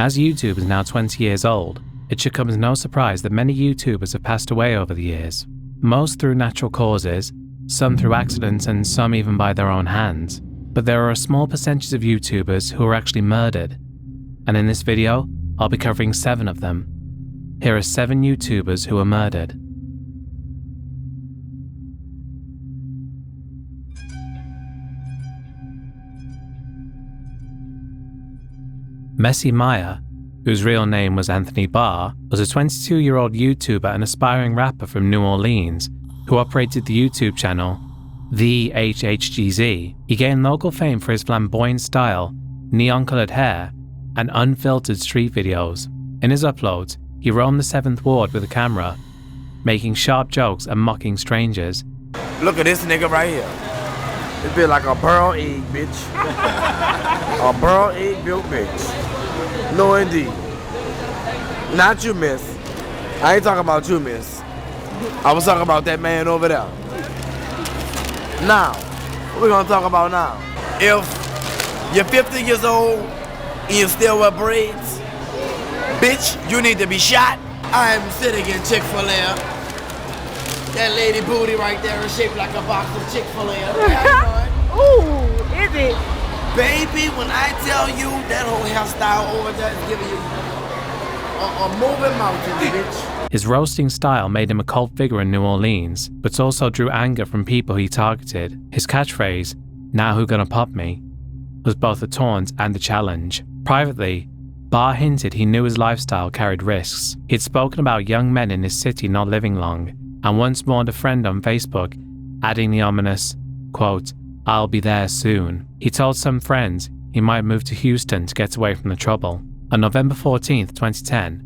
As YouTube is now 20 years old, it should come as no surprise that many YouTubers have passed away over the years. Most through natural causes, some through accidents, and some even by their own hands. But there are a small percentage of YouTubers who are actually murdered. And in this video, I'll be covering 7 of them. Here are 7 YouTubers who were murdered. Messi Maya, whose real name was Anthony Barr, was a 22-year-old YouTuber and aspiring rapper from New Orleans who operated the YouTube channel The HHGZ. He gained local fame for his flamboyant style, neon-colored hair, and unfiltered street videos. In his uploads, he roamed the 7th Ward with a camera, making sharp jokes and mocking strangers. Look at this nigga right here. It be like a burrow egg, bitch. A burrow egg built bitch. No indeed. Not you, miss. I ain't talking about you, miss. I was talking about that man over there. Now, what we gonna talk about now? If you're 50 years old and you still wear braids, bitch, you need to be shot. I'm sitting in Chick-fil-A. That lady booty right there is shaped like a box of Chick-fil-A. Ooh, is it? Baby, when I tell you that whole hairstyle over there is giving you a moving mountain, bitch. His roasting style made him a cult figure in New Orleans, but also drew anger from people he targeted. His catchphrase, "Now who gonna pop me?" was both a taunt and a challenge. Privately, Barr hinted he knew his lifestyle carried risks. He'd spoken about young men in his city not living long, and once warned a friend on Facebook, adding the ominous, quote, "I'll be there soon." He told some friends he might move to Houston to get away from the trouble. On November 14th, 2010,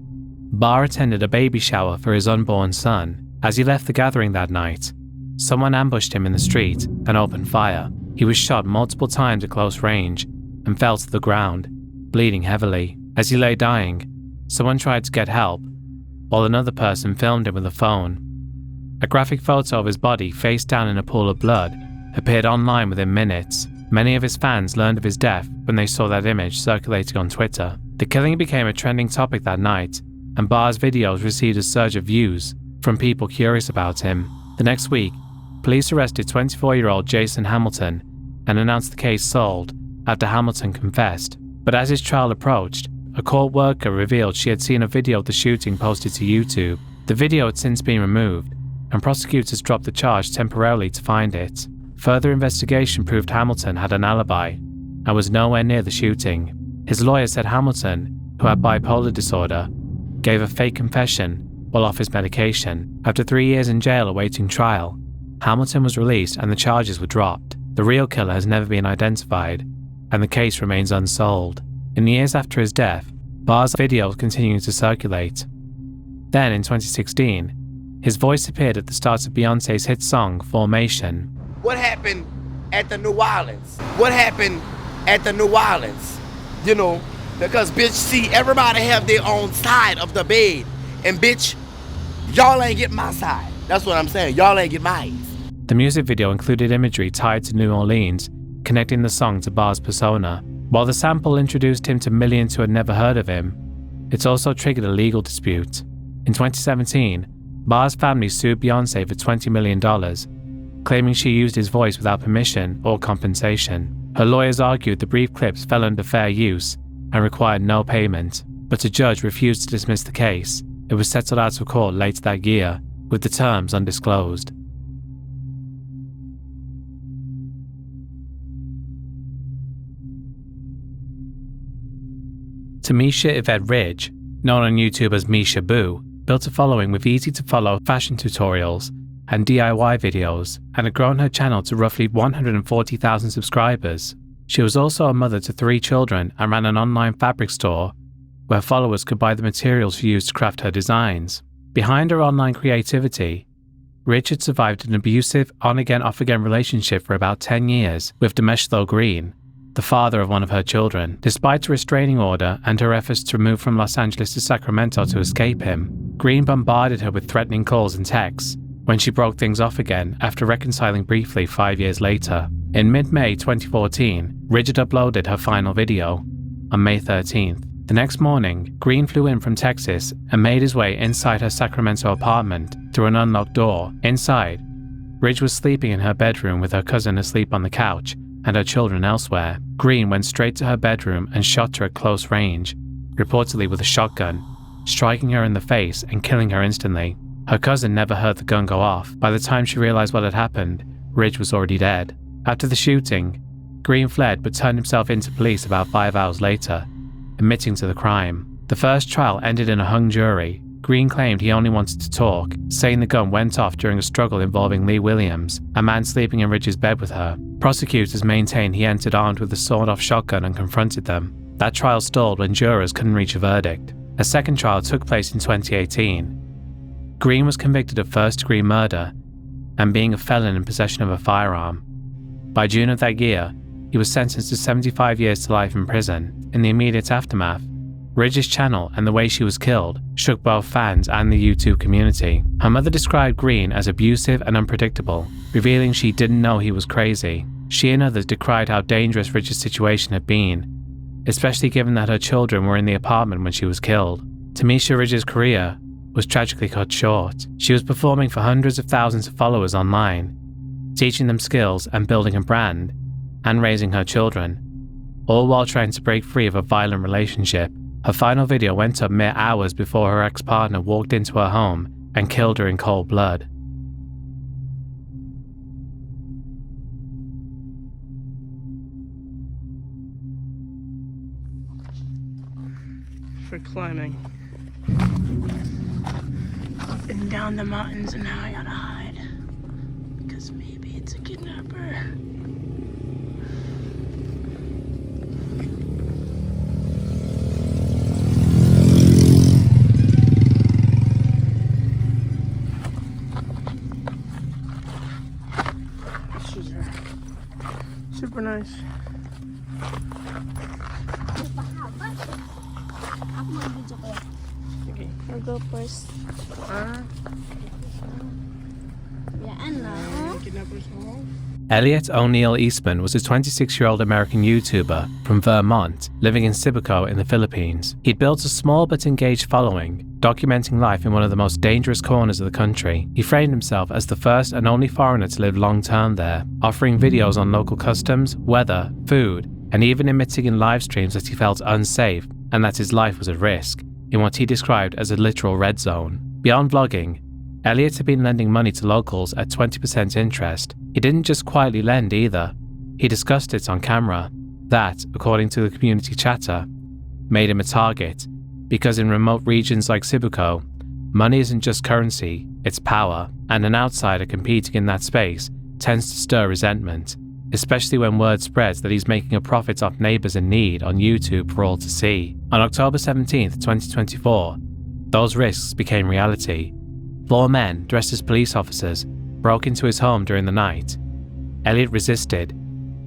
Barr attended a baby shower for his unborn son. As he left the gathering that night, someone ambushed him in the street and opened fire. He was shot multiple times at close range and fell to the ground, bleeding heavily. As he lay dying, someone tried to get help, while another person filmed him with a phone. A graphic photo of his body face down in a pool of blood appeared online within minutes. Many of his fans learned of his death when they saw that image circulating on Twitter. The killing became a trending topic that night, and Barr's videos received a surge of views from people curious about him. The next week, police arrested 24-year-old Jason Hamilton and announced the case solved after Hamilton confessed. But as his trial approached, a court worker revealed she had seen a video of the shooting posted to YouTube. The video had since been removed, and prosecutors dropped the charge temporarily to find it. Further investigation proved Hamilton had an alibi and was nowhere near the shooting. His lawyer said Hamilton, who had bipolar disorder, gave a fake confession while off his medication. After 3 years in jail awaiting trial, Hamilton was released and the charges were dropped. The real killer has never been identified, and the case remains unsolved. In the years after his death, Barr's videos continued to circulate. Then, in 2016, his voice appeared at the start of Beyoncé's hit song, Formation. What happened at the New Orleans? What happened at the New Orleans? You know, because bitch, see, everybody have their own side of the bed. And bitch, y'all ain't get my side. That's what I'm saying. Y'all ain't get mine. The music video included imagery tied to New Orleans, connecting the song to Barr's persona. While the sample introduced him to millions who had never heard of him, it also triggered a legal dispute. In 2017, Barr's family sued Beyoncé for $20 million, claiming she used his voice without permission or compensation. Her lawyers argued the brief clips fell under fair use and required no payment, but a judge refused to dismiss the case. It was settled out of court later that year, with the terms undisclosed. Tamisha Yvette Ridge, known on YouTube as Misha Boo, built a following with easy-to-follow fashion tutorials and DIY videos, and had grown her channel to roughly 140,000 subscribers. She was also a mother to 3 children and ran an online fabric store where followers could buy the materials she used to craft her designs. Behind her online creativity, Ridge had survived an abusive on-again, off-again relationship for about 10 years with Demeshlo Green, the father of one of her children. Despite a restraining order and her efforts to move from Los Angeles to Sacramento to escape him, Green bombarded her with threatening calls and texts when she broke things off again after reconciling briefly 5 years later. In mid-May 2014, Ridge had uploaded her final video on May 13th. The next morning, Green flew in from Texas and made his way inside her Sacramento apartment through an unlocked door. Inside, Ridge was sleeping in her bedroom with her cousin asleep on the couch and her children elsewhere. Green went straight to her bedroom and shot her at close range, reportedly with a shotgun, striking her in the face and killing her instantly. Her cousin never heard the gun go off. By the time she realized what had happened, Ridge was already dead. After the shooting, Green fled but turned himself into police about 5 hours later, admitting to the crime. The first trial ended in a hung jury. Green claimed he only wanted to talk, saying the gun went off during a struggle involving Lee Williams, a man sleeping in Ridge's bed with her. Prosecutors maintained he entered armed with a sawed-off shotgun and confronted them. That trial stalled when jurors couldn't reach a verdict. A second trial took place in 2018. Green was convicted of first-degree murder and being a felon in possession of a firearm. By June of that year, he was sentenced to 75 years to life in prison. In the immediate aftermath, Ridge's channel and the way she was killed shook both fans and the YouTube community. Her mother described Green as abusive and unpredictable, revealing she didn't know he was crazy. She and others decried how dangerous Ridge's situation had been, especially given that her children were in the apartment when she was killed. Tamisha Ridge's career was tragically cut short. She was performing for hundreds of thousands of followers online, teaching them skills and building a brand, and raising her children, all while trying to break free of a violent relationship. Her final video went up mere hours before her ex-partner walked into her home and killed her in cold blood. For climbing. Up and down the mountains, and now I gotta hide. Because maybe it's a kidnapper. Shoes are super nice. Okay, I'll go first. Kidnappers home. Elliot O'Neill Eastman was a 26-year-old American YouTuber from Vermont, living in Cebuco in the Philippines. He'd built a small but engaged following, documenting life in one of the most dangerous corners of the country. He framed himself as the first and only foreigner to live long-term there, offering videos on local customs, weather, food, and even admitting in live streams that he felt unsafe and that his life was at risk, in what he described as a literal red zone. Beyond vlogging, Elliot had been lending money to locals at 20% interest. He didn't just quietly lend either. He discussed it on camera. That, according to the community chatter, made him a target, because in remote regions like Cebuco, money isn't just currency, it's power, and an outsider competing in that space tends to stir resentment, especially when word spreads that he's making a profit off neighbors in need on YouTube for all to see. On October 17, 2024, those risks became reality. 4 men, dressed as police officers, broke into his home during the night. Elliot resisted,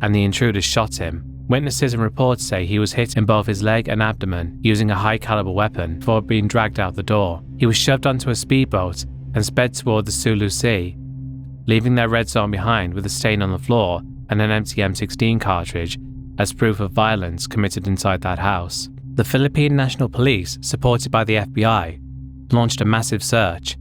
and the intruders shot him. Witnesses and reports say he was hit in both his leg and abdomen using a high-caliber weapon before being dragged out the door. He was shoved onto a speedboat and sped toward the Sulu Sea, leaving their red zone behind with a stain on the floor and an empty M16 cartridge as proof of violence committed inside that house. The Philippine National Police, supported by the FBI, launched a massive search.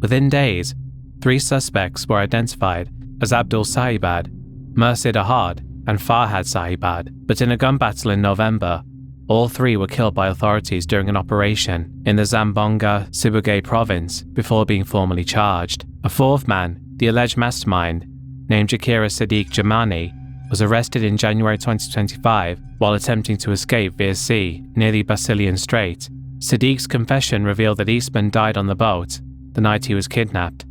Within days, 3 suspects were identified as Abdul Sahibad, Mursid Ahad, and Farhad Sahibad, but in a gun battle in November, all 3 were killed by authorities during an operation in the Zamboanga, Sibugay province before being formally charged. A 4th man, the alleged mastermind, named Jakira Sadiq Jamani, was arrested in January 2025 while attempting to escape via sea near the Basilian Strait. Sadiq's confession revealed that Eastman died on the boat the night he was kidnapped,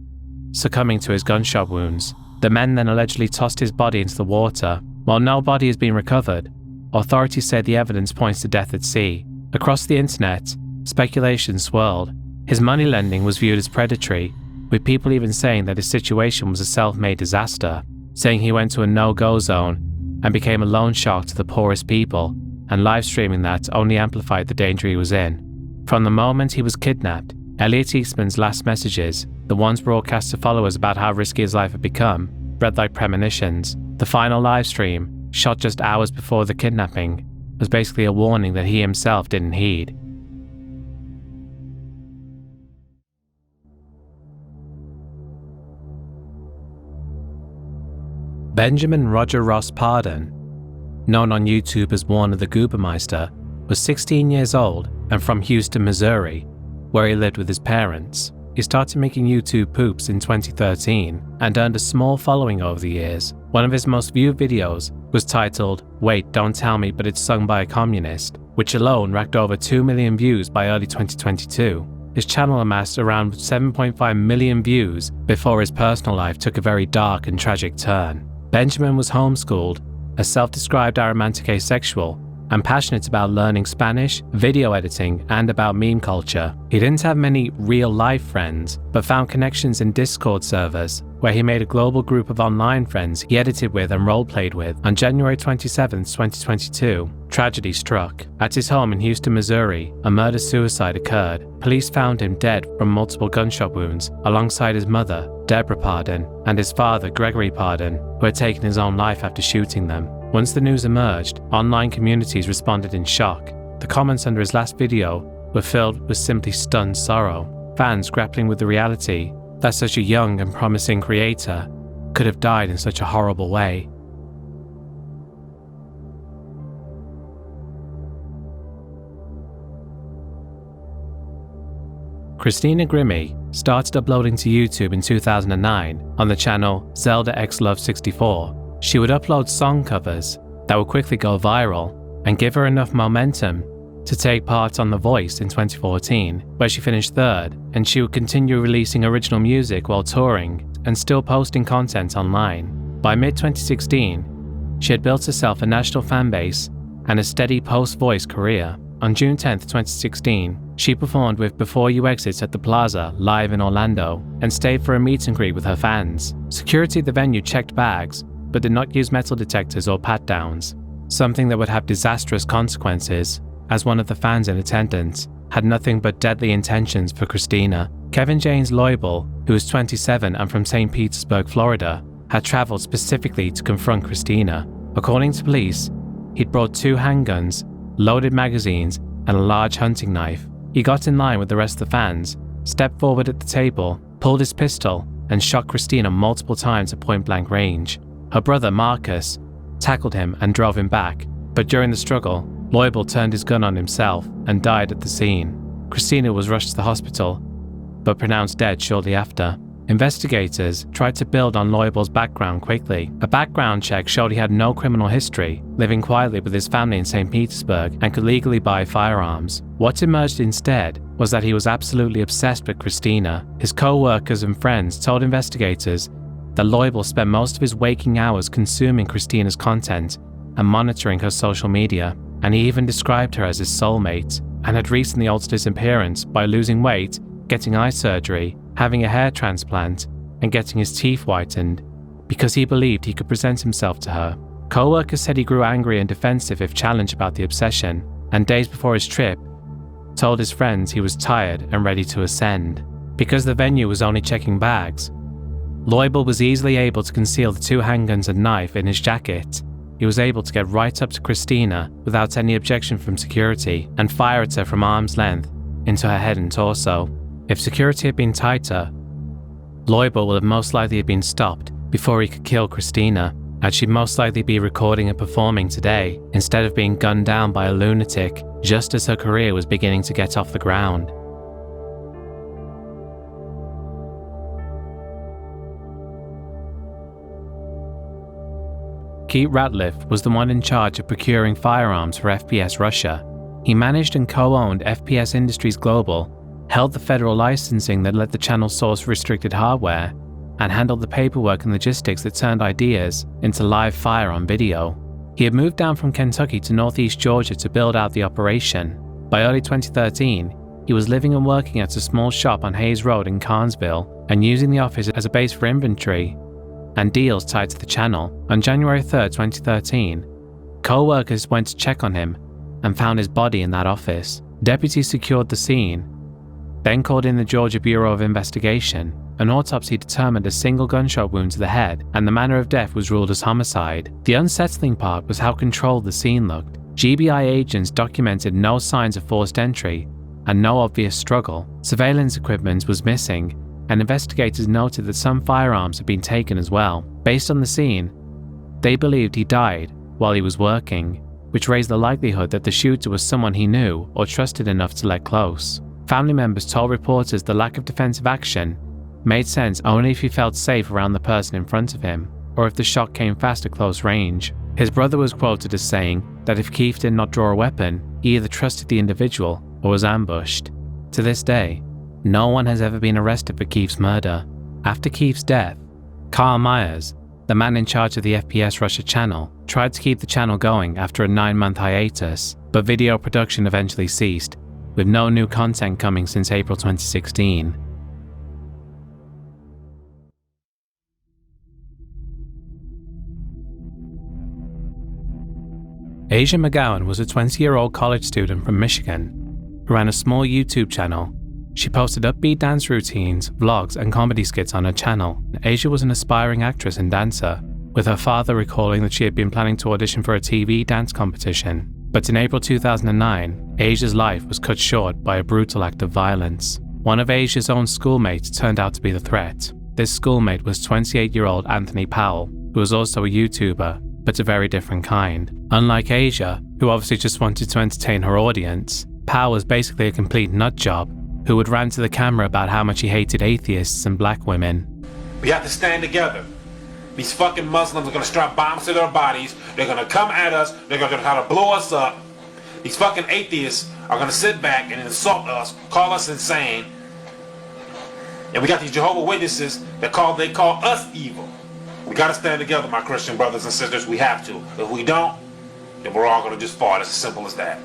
succumbing to his gunshot wounds. The men then allegedly tossed his body into the water. While no body has been recovered, authorities say the evidence points to death at sea. Across the internet, speculation swirled. His money lending was viewed as predatory, with people even saying that his situation was a self-made disaster, saying he went to a no-go zone and became a loan shark to the poorest people, and live streaming that only amplified the danger he was in. From the moment he was kidnapped, Elliot Eastman's last messages, the ones broadcast to followers about how risky his life had become, read like premonitions. The final live stream, shot just hours before the kidnapping, was basically a warning that he himself didn't heed. Benjamin Roger Ross Pardon, known on YouTube as Warner the Goobermeister, was 16 years old and from Houston, Missouri, where he lived with his parents. He started making YouTube poops in 2013 and earned a small following over the years. One of his most viewed videos was titled "Wait, Don't Tell Me But It's Sung by a Communist," which alone racked over 2 million views by early 2022. His channel amassed around 7.5 million views before his personal life took a very dark and tragic turn. Benjamin was homeschooled, a self-described aromantic asexual, and passionate about learning Spanish, video editing, and about meme culture. He didn't have many real-life friends, but found connections in Discord servers, where he made a global group of online friends he edited with and role-played with. On January 27, 2022, tragedy struck. At his home in Houston, Missouri, a murder-suicide occurred. Police found him dead from multiple gunshot wounds, alongside his mother, Deborah Pardon, and his father, Gregory Pardon, who had taken his own life after shooting them. Once the news emerged, online communities responded in shock. The comments under his last video were filled with simply stunned sorrow, fans grappling with the reality that such a young and promising creator could have died in such a horrible way. Christina Grimmie started uploading to YouTube in 2009 on the channel Zelda X Love 64. She would upload song covers that would quickly go viral and give her enough momentum to take part on The Voice in 2014, where she finished third, and she would continue releasing original music while touring and still posting content online. By mid-2016, she had built herself a national fanbase and a steady post-Voice career. On June 10, 2016, she performed with Before You Exit at the Plaza live in Orlando and stayed for a meet and greet with her fans. Security at the venue checked bags, but did not use metal detectors or pat-downs, something that would have disastrous consequences, as one of the fans in attendance had nothing but deadly intentions for Christina. Kevin James Loibel, who was 27 and from St. Petersburg, Florida, had traveled specifically to confront Christina. According to police, he'd brought 2 handguns, loaded magazines, and a large hunting knife. He got in line with the rest of the fans, stepped forward at the table, pulled his pistol, and shot Christina multiple times at point-blank range. Her brother, Marcus, tackled him and drove him back, but during the struggle, Loibel turned his gun on himself and died at the scene. Christina was rushed to the hospital, but pronounced dead shortly after. Investigators tried to build on Loibel's background quickly. A background check showed he had no criminal history, living quietly with his family in St. Petersburg, and could legally buy firearms. What emerged instead was that he was absolutely obsessed with Christina. His co-workers and friends told investigators that Loibel spent most of his waking hours consuming Christina's content and monitoring her social media, and he even described her as his soulmate, and had recently altered his appearance by losing weight, getting eye surgery, having a hair transplant, and getting his teeth whitened, because he believed he could present himself to her. Co-workers said he grew angry and defensive if challenged about the obsession, and days before his trip, told his friends he was tired and ready to ascend. Because the venue was only checking bags, Loibel was easily able to conceal the 2 handguns and knife in his jacket. He was able to get right up to Christina without any objection from security and fire at her from arm's length into her head and torso. If security had been tighter, Loibel would have most likely been stopped before he could kill Christina, and she'd most likely be recording and performing today instead of being gunned down by a lunatic just as her career was beginning to get off the ground. Keith Ratliff was the one in charge of procuring firearms for FPS Russia. He managed and co-owned FPS Industries Global, held the federal licensing that let the channel source restricted hardware, and handled the paperwork and logistics that turned ideas into live fire on video. He had moved down from Kentucky to northeast Georgia to build out the operation. By early 2013, he was living and working at a small shop on Hayes Road in Carnesville and using the office as a base for inventory and deals tied to the channel. On January 3, 2013, co-workers went to check on him and found his body in that office. Deputies secured the scene, then called in the Georgia Bureau of Investigation. An autopsy determined a single gunshot wound to the head, and the manner of death was ruled as homicide. The unsettling part was how controlled the scene looked. GBI agents documented no signs of forced entry and no obvious struggle. Surveillance equipment was missing, and investigators noted that some firearms had been taken as well. Based on the scene, they believed he died while he was working, which raised the likelihood that the shooter was someone he knew or trusted enough to let close. Family members told reporters the lack of defensive action made sense only if he felt safe around the person in front of him, or if the shot came fast at close range. His brother was quoted as saying that if Keith did not draw a weapon, he either trusted the individual or was ambushed. To this day, no one has ever been arrested for Keith's murder. After Keith's death, Carl Myers, the man in charge of the FPS Russia channel, tried to keep the channel going after a 9-month hiatus, but video production eventually ceased, with no new content coming since April 2016. Asia McGowan was a 20-year-old college student from Michigan who ran a small YouTube channel. She posted upbeat dance routines, vlogs, and comedy skits on her channel. Asia was an aspiring actress and dancer, with her father recalling that she had been planning to audition for a TV dance competition. But in April 2009, Asia's life was cut short by a brutal act of violence. One of Asia's own schoolmates turned out to be the threat. This schoolmate was 28-year-old Anthony Powell, who was also a YouTuber, but a very different kind. Unlike Asia, who obviously just wanted to entertain her audience, Powell was basically a complete nutjob who would rant to the camera about how much he hated atheists and black women. We have to stand together. These fucking Muslims are gonna strap bombs to their bodies. They're gonna come at us. They're gonna try to blow us up. These fucking atheists are gonna sit back and insult us, call us insane. And we got these Jehovah's Witnesses that call us evil. We gotta stand together, my Christian brothers and sisters. We have to. If we don't, then we're all gonna just fall. It's as simple as that.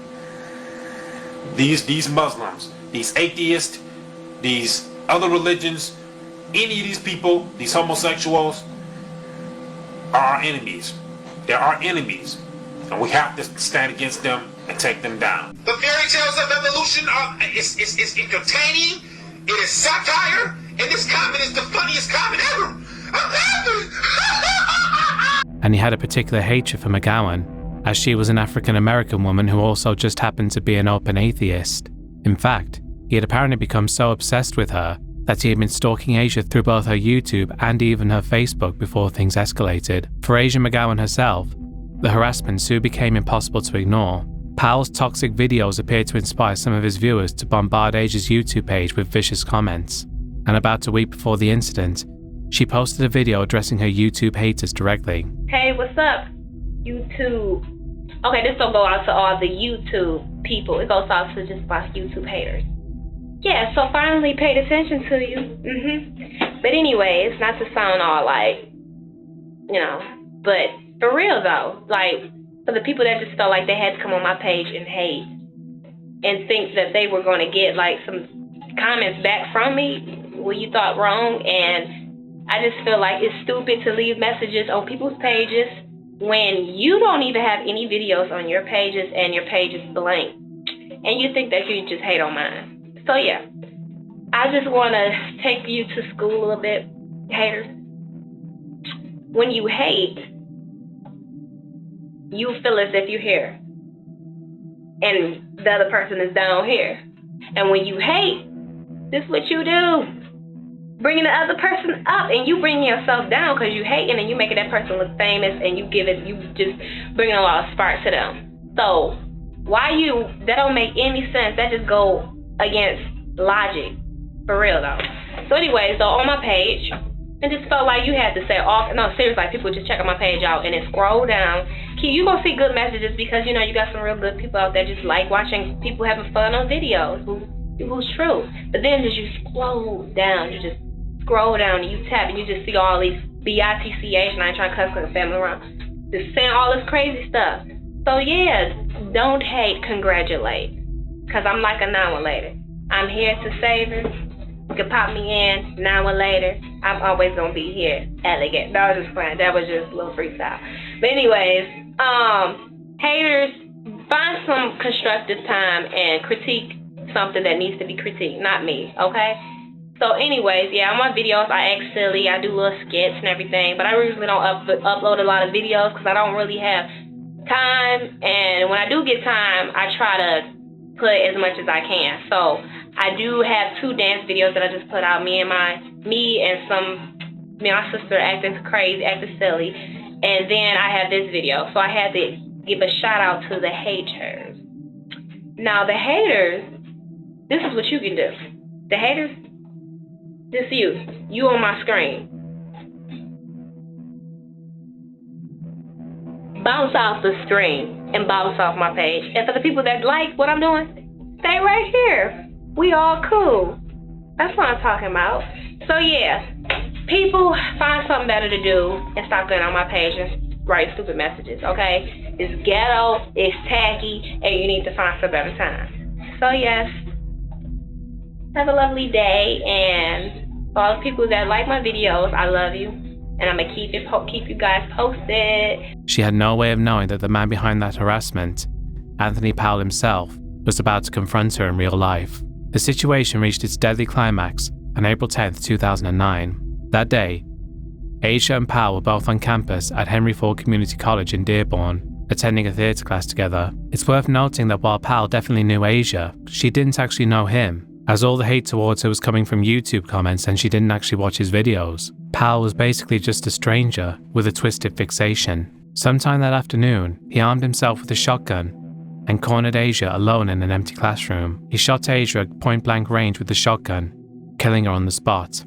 These Muslims, these atheists, these other religions, any of these people, these homosexuals, are our enemies. They're our enemies. And we have to stand against them and take them down. The fairy tales of evolution is entertaining, it is satire, and this comment is the funniest comment ever. And he had a particular hatred for McGowan, as she was an African-American woman who also just happened to be an open atheist. In fact, he had apparently become so obsessed with her that he had been stalking Asia through both her YouTube and even her Facebook before things escalated. For Asia McGowan herself, the harassment soon became impossible to ignore. Powell's toxic videos appeared to inspire some of his viewers to bombard Asia's YouTube page with vicious comments. And about a week before the incident, she posted a video addressing her YouTube haters directly. Hey, what's up, YouTube? Okay, this don't go out to all the YouTube people. It goes out to just my YouTube haters. Yeah, so finally paid attention to you. But anyways, not to sound all like, but for real though, like for the people that just felt like they had to come on my page and hate and think that they were going to get like some comments back from me, well, you thought wrong. And I just feel like it's stupid to leave messages on people's pages when you don't even have any videos on your pages and your page is blank. And you think that you just hate on mine. So yeah, I just want to take you to school a little bit, haters. When you hate, you feel as if you're here and the other person is down here. And when you hate, this is what you do. Bringing the other person up and you bring yourself down because you hate, and then you making that person look famous and you just bringing a lot of spark to them. So that don't make any sense. That just go against logic, for real though. So anyway, so on my page, it just felt like you had to say seriously, like people just checking my page out and then scroll down. You gonna see good messages because you got some real good people out there just like watching people having fun on videos who's true. But then as you scroll down, you just scroll down and you tap and you just see all these BITCH, and I ain't trying to cuss the family around, just saying all this crazy stuff. So yeah, don't hate, congratulate. Cause I'm like an hour later. I'm here to save her. You can pop me in an hour later. I'm always gonna be here. Elegant. That was just fun. That was just a little freestyle. But anyways, haters, find some constructive time and critique something that needs to be critiqued, not me, okay? So anyways, yeah, on my videos, I act silly. I do little skits and everything, but I usually don't upload a lot of videos because I don't really have time, and when I do get time, I try to put as much as I can. So I do have 2 dance videos that I just put out. Me and my sister acting crazy, acting silly, and then I have this video. So I had to give a shout out to the haters. Now the haters, this is what you can do. The haters, this you on my screen. Bounce off the screen and bounce off my page. And for the people that like what I'm doing, stay right here. We all cool. That's what I'm talking about. So yeah, people, find something better to do and stop going on my page and write stupid messages, okay? It's ghetto, it's tacky, and you need to find some better time. So yes, have a lovely day, and for all the people that like my videos, I love you, and I'm gonna keep you guys posted. She had no way of knowing that the man behind that harassment, Anthony Powell himself, was about to confront her in real life. The situation reached its deadly climax on April 10th, 2009. That day, Asia and Powell were both on campus at Henry Ford Community College in Dearborn, attending a theatre class together. It's worth noting that while Powell definitely knew Asia, she didn't actually know him, as all the hate towards her was coming from YouTube comments and she didn't actually watch his videos. Powell was basically just a stranger with a twisted fixation. Sometime that afternoon, he armed himself with a shotgun and cornered Asia alone in an empty classroom. He shot Asia at point-blank range with the shotgun, killing her on the spot.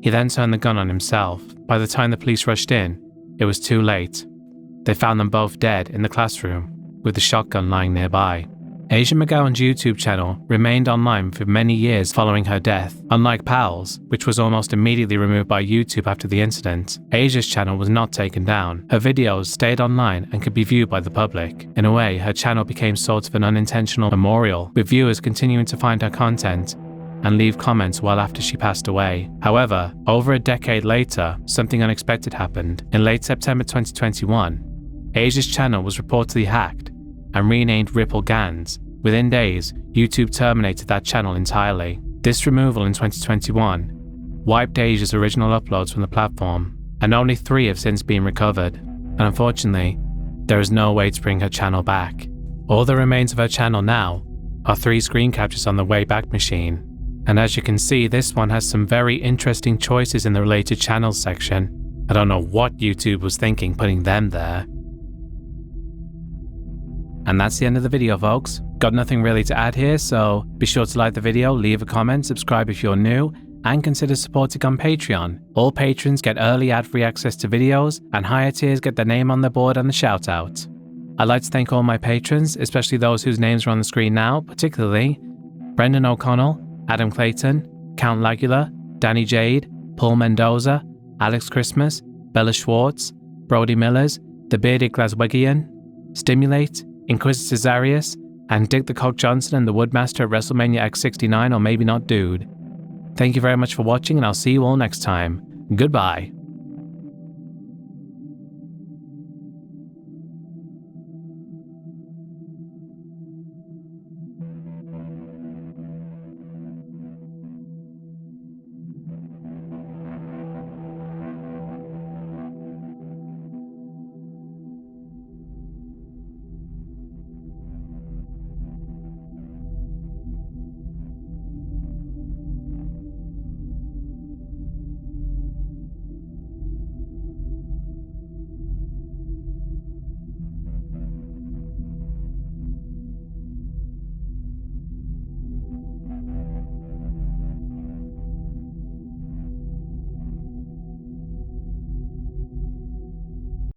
He then turned the gun on himself. By the time the police rushed in, it was too late. They found them both dead in the classroom, with the shotgun lying nearby. Asia McGowan's YouTube channel remained online for many years following her death. Unlike Powell's, which was almost immediately removed by YouTube after the incident, Asia's channel was not taken down. Her videos stayed online and could be viewed by the public. In a way, her channel became sort of an unintentional memorial, with viewers continuing to find her content and leave comments well after she passed away. However, over a decade later, something unexpected happened. In late September 2021, Asia's channel was reportedly hacked and renamed Ripple Gans. Within days, YouTube terminated that channel entirely. This removal in 2021 wiped Asia's original uploads from the platform, and only 3 have since been recovered. And unfortunately, there is no way to bring her channel back. All that remains of her channel now are 3 screen captures on the Wayback Machine. And as you can see, this one has some very interesting choices in the related channels section. I don't know what YouTube was thinking putting them there. And that's the end of the video, folks. Got nothing really to add here, so be sure to like the video, leave a comment, subscribe if you're new, and consider supporting on Patreon. All patrons get early ad-free access to videos, and higher tiers get their name on the board and the shout-out. I'd like to thank all my patrons, especially those whose names are on the screen now, particularly Brendan O'Connell, Adam Clayton, Count Lagula, Danny Jade, Paul Mendoza, Alex Christmas, Bella Schwartz, Brody Millers, The Bearded Glaswegian, Stimulate, Inquisitor Zarius, and Dick the Cock Johnson and the Woodmaster at WrestleMania X69 or Maybe Not Dude. Thank you very much for watching, and I'll see you all next time. Goodbye.